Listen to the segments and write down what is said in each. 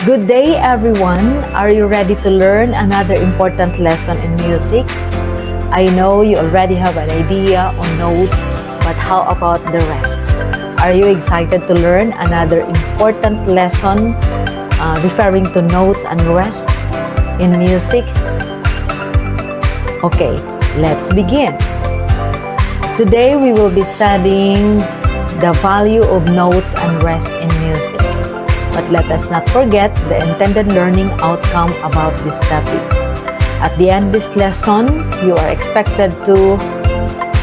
Good day, everyone. Are you ready to learn another important lesson in music? I know you already have an idea on notes, but how about the rest? Are you excited to learn another important lesson referring to notes and rest in music? Okay, let's begin. Today we will be studying the value of notes and rest in music. But let us not forget the intended learning outcome about this topic. At the end of this lesson, you are expected to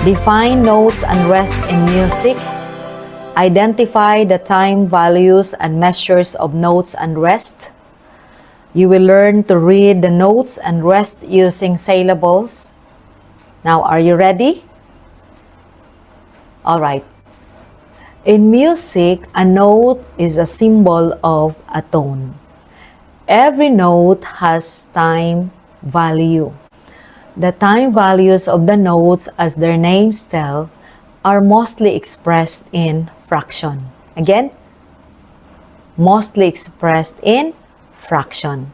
define notes and rest in music, identify the time values and measures of notes and rest. You will learn to read the notes and rest using syllables. Now, are you ready? All right. In music, a note is a symbol of a tone. Every note has time value. The time values of the notes, as their names tell, are mostly expressed in fraction. Again, mostly expressed in fraction.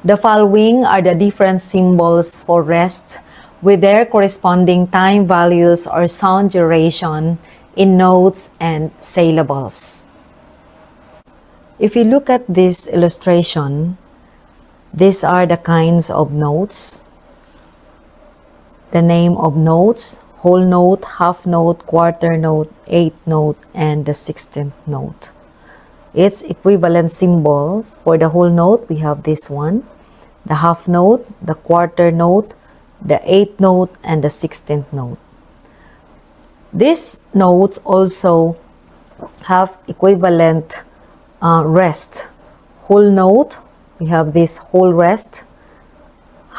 The following are the different symbols for rest with their corresponding time values or sound duration in notes and syllables. If you look at this illustration, these are the kinds of notes. The name of notes: whole note, half note, quarter note, eighth note, and the 16th note. Its equivalent symbols: for the whole note, we have this one, the half note, the quarter note, the 8th note, and the 16th note. These notes also have equivalent rest. Whole note, we have this whole rest.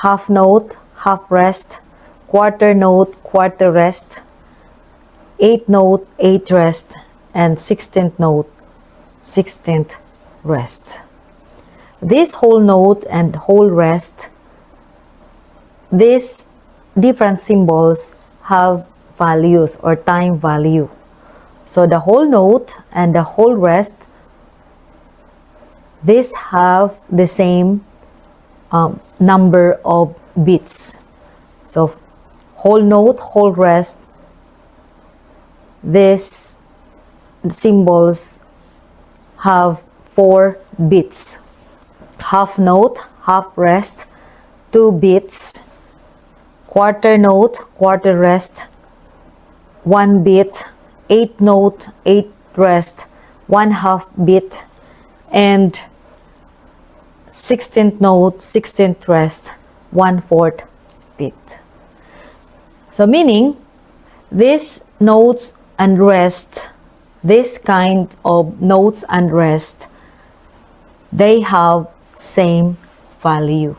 Half note, half rest. Quarter note, quarter rest. 8th note, 8th rest. And 16th note, 16th rest. This whole note and whole rest, these different symbols have values or time value. So the whole note and the whole rest, these have the same number of beats. So whole note, whole rest, these symbols have 4 beats. Half note, half rest, 2 beats. Quarter note, quarter rest, 1 beat. 8th note, 8th rest, 1/2 beat. And 16th note, 16th rest, 1/4 beat. So meaning, these notes and rest, this kind of notes and rest, they have same value.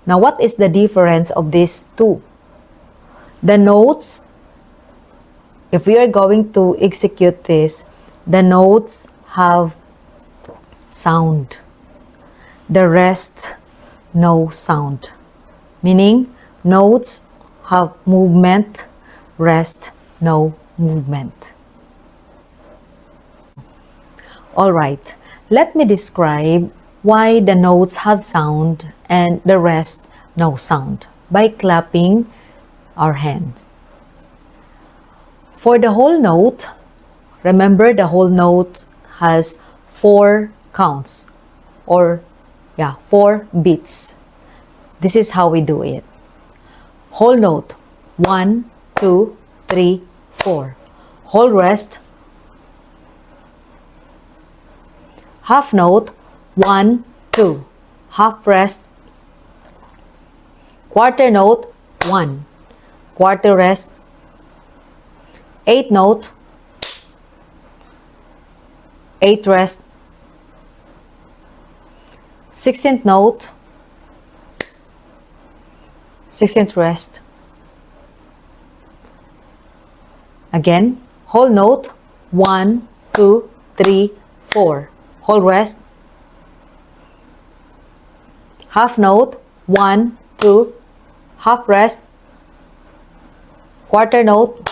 Now, what is the difference of these two? The notes, if we are going to execute this, the notes have sound. The rest, no sound. Meaning, notes have movement, rest, no movement. All right, let me describe why the notes have sound and the rest no sound by clapping our hands. For the whole note, remember the whole note has 4 counts or 4 beats. This is how we do it. Whole note, 1, 2, 3, 4. Whole rest, half note, 1, 2. Half rest, quarter note, 1. Quarter rest, 8th note, 8th rest, 16th note, 16th rest. Again, whole note, 1, 2, 3, 4. Whole rest, half note, 1, 2, half rest, quarter note,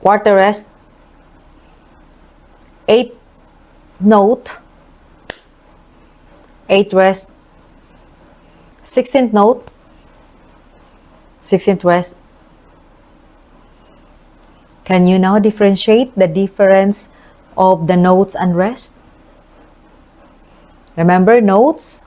quarter rest, 8th note, 8th rest, 16th note, 16th rest. Can you now differentiate the difference of the notes and rest? Remember, notes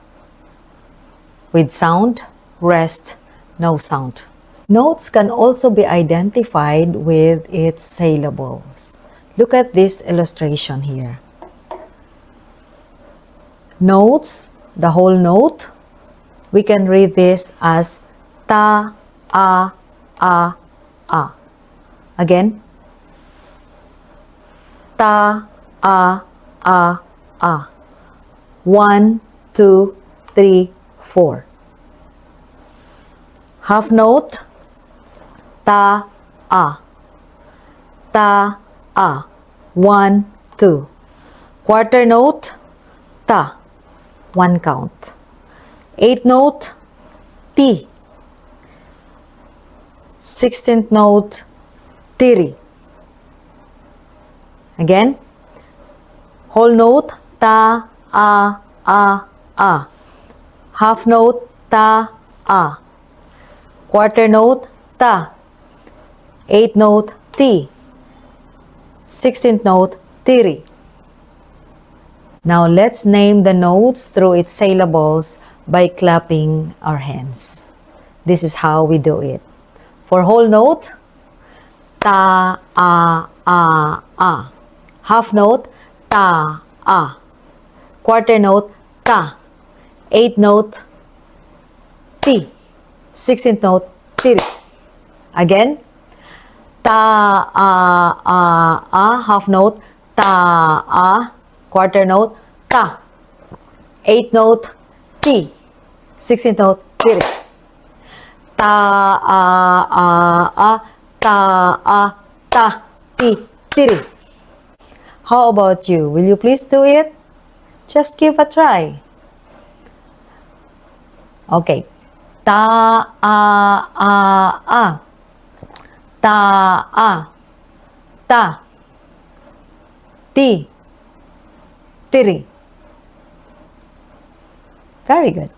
with sound, rest, no sound. Notes can also be identified with its syllables. Look at this illustration here. Notes, the whole note, we can read this as ta, a, a. Again, ta, a, a. 1, 2, 3, 4. Half note, ta, a. Ta, a. 1, 2. Quarter note, ta. 1 count. 8th note, ti. 16th note, tiri. Again, whole note, ta, a. Half note, ta, a. Quarter note, ta. 8th note, ti. 16th note, tiri. Now let's name the notes through its syllables by clapping our hands. This is how we do it. For whole note, ta, a. Half note, ta, a. Quarter note, ta. 8th note, ti. 16th note, tiri. Again, ta, a. Half note, ta, a. Quarter note, ta. 8th note, ti. 16th note, tiri. Ta, a. Ta, ti, tiri. How about you? Will you please do it? Just give a try. Okay. Ta, a. Ta, ta. Ti, tiri. Very good.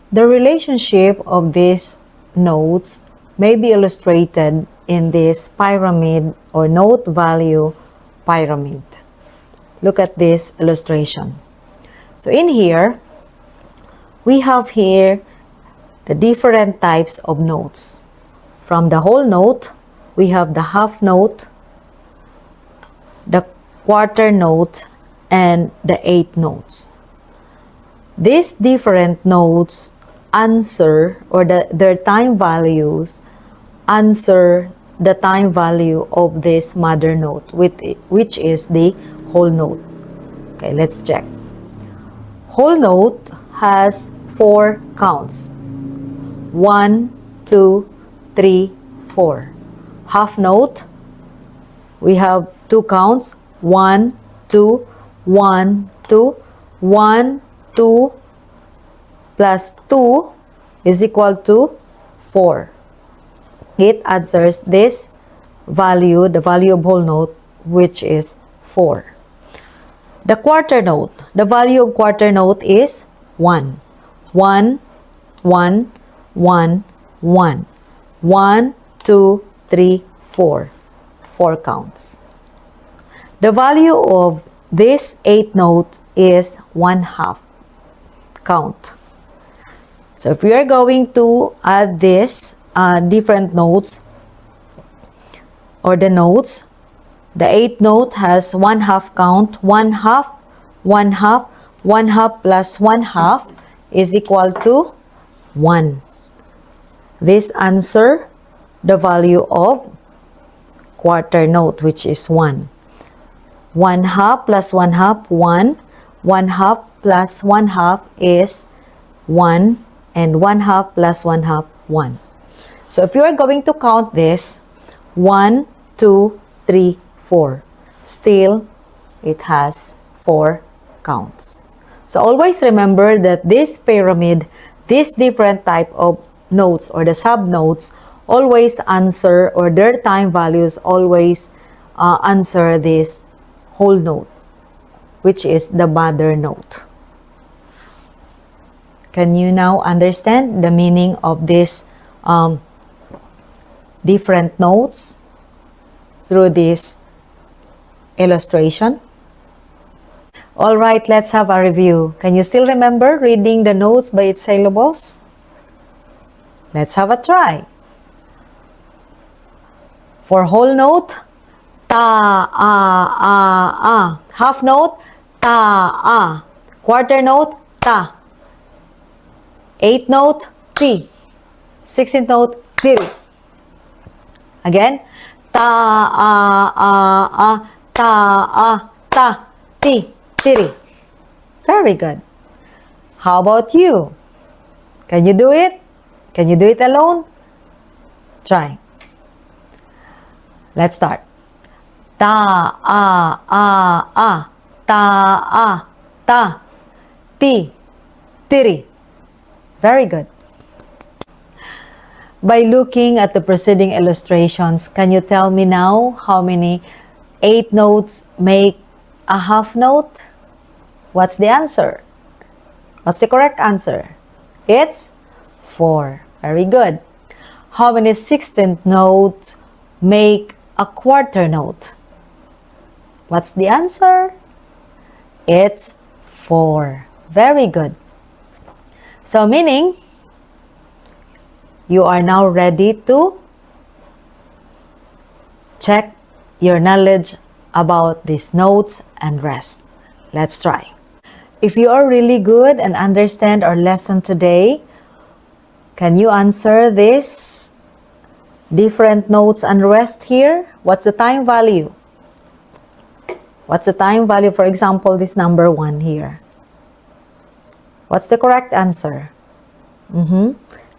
The relationship of these notes may be illustrated in this pyramid or note value pyramid. Look at this illustration. So in here, we have here the different types of notes. From the whole note, we have the half note, the quarter note, and the 8 notes. These different notes answer, or their time values answer the time value of this mother note, which is the whole note. Okay, let's check. Whole note has 4 counts. 1, 2, 3, 4. Half note, we have 2 counts. 1, 2, 1, 2, 1, 2 plus 2 is equal to 4. It answers this value, the value of whole note, which is 4. The quarter note, the value of quarter note is 1. 1, 1, 1, 1. 1, 2, 3, 4. 4 counts. The value of this 8th note is 1/2 count. So if we are going to add this different notes or the notes, the 8th note has 1/2 count. 1/2, 1/2, 1/2 plus 1/2 is equal to 1. This answer the value of quarter note, which is 1. 1/2 plus 1/2, 1. 1/2 plus 1/2 is 1. And 1/2 plus 1/2, 1. So if you are going to count this, 1, 2, 3, 4. Still, it has 4 counts. So always remember that this pyramid, this different type of notes or the sub-notes always answer, or their time values always answer this whole note, which is the mother note. Can you now understand the meaning of these different notes through this illustration? All right, let's have a review. Can you still remember reading the notes by its syllables? Let's have a try. For whole note, ta, a. Half note, ta, a. Quarter note, ta. Eighth note, ti. 16th note, tiri. Again, ta, a, ta, ta, ti, tiri. Very good. How about you? Can you do it? Can you do it alone? Try. Let's start. Ta, a, ta, ta, ti, tiri. Very good. By looking at the preceding illustrations, can you tell me now how many 8 notes make a half note? What's the answer? What's the correct answer? It's 4. Very good. How many 16th notes make a quarter note? What's the answer? It's 4. Very good. So meaning, you are now ready to check your knowledge about these notes and rest. Let's try. If you are really good and understand our lesson today, can you answer this different notes and rest here? What's the time value? What's the time value? For example, this number 1 here. What's the correct answer?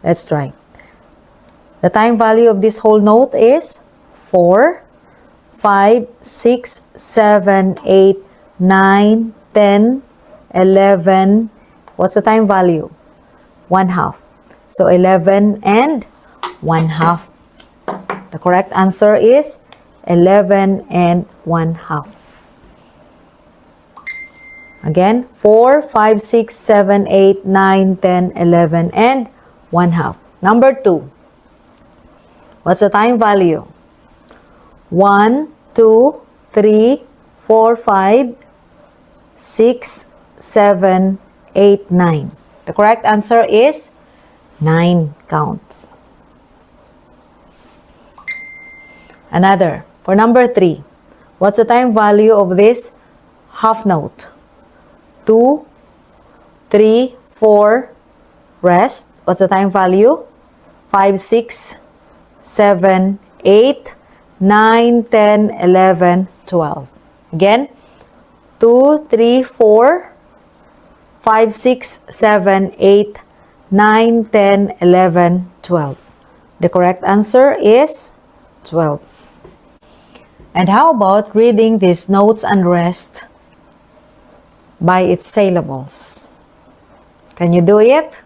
Let's try. The time value of this whole note is 4, 5, 6, 7, 8, 9, 10, 11. What's the time value? 1/2. So 11 and 1/2. The correct answer is 11 and 1/2. Again, 4, 5, 6, 7, 8, 9, 10, 11, and 1/2. Number 2. What's the time value? 1, 2, 3, 4, 5, 6, 7, 8, 9. The correct answer is 9 counts. Another. For number 3. What's the time value of this half note? 2, 3, 4, rest. What's the time value? 5, 6, 7, 8, 9, 10, 11, 12. Again, 2, 3, 4, 5, 6, 7, 8, 9, 10, 11, 12. The correct answer is 12. And how about reading these notes and rest by its syllables? Can you do it?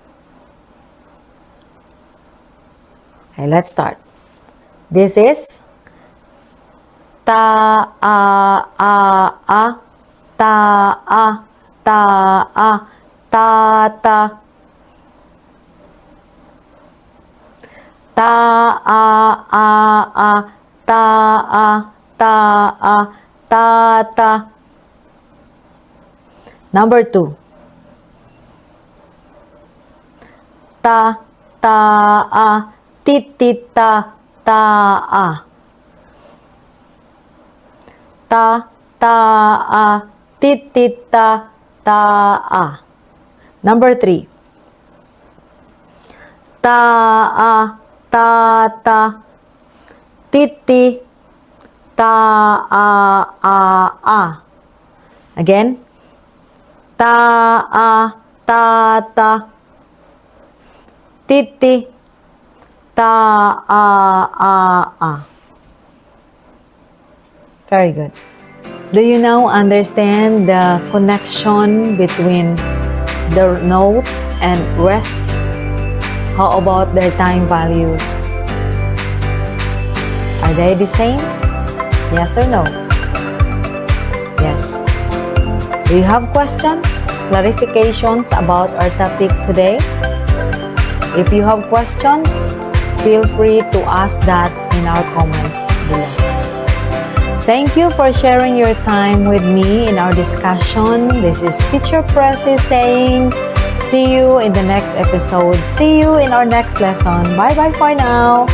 Okay, let's start. This is ta, a, ta, a, ta, ta, ta. Ta, a, ta, ta, ta. Number 2. Ta, a, titita, ta, a. Ta, a, titita, ta, a. Number 3. Ta, ta, titi, ta, a. Again. Ta, ta, titi, ta, a. Very good. Do you now understand the connection between the notes and rest? How about their time values? Are they the same? Yes or no? Yes Do you have questions, clarifications about our topic today? If you have questions, feel free to ask that in our comments below. Thank you for sharing your time with me in our discussion. This is Teacher Pressy saying, see you in the next episode. See you in our next lesson. Bye-bye for now.